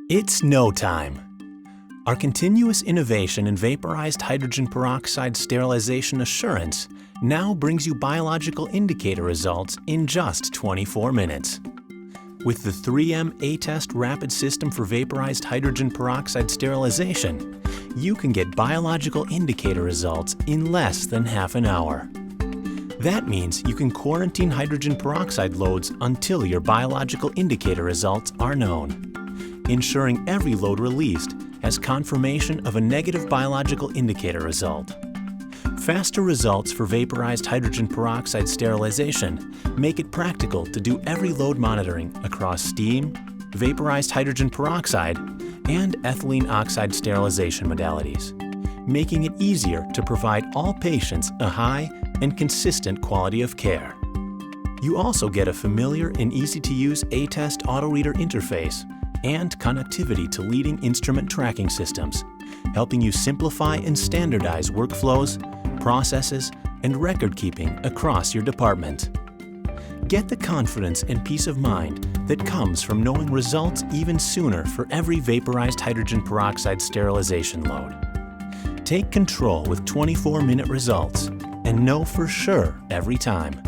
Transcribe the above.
It's no time. Our continuous innovation in vaporized hydrogen peroxide sterilization assurance now brings you biological indicator results in just 24 minutes. With the 3M A-Test Rapid System for Vaporized Hydrogen Peroxide Sterilization, you can get biological indicator results in less than half an hour. That means you can quarantine hydrogen peroxide loads until your biological indicator results are known, ensuring every load released has confirmation of a negative biological indicator result. Faster results for vaporized hydrogen peroxide sterilization make it practical to do every load monitoring across steam, vaporized hydrogen peroxide, and ethylene oxide sterilization modalities, making it easier to provide all patients a high and consistent quality of care. You also get a familiar and easy-to-use A-Test autoreader interface and connectivity to leading instrument tracking systems, helping you simplify and standardize workflows, processes, and record-keeping across your department. Get the confidence and peace of mind that comes from knowing results even sooner for every vaporized hydrogen peroxide sterilization load. Take control with 24-minute results and know for sure every time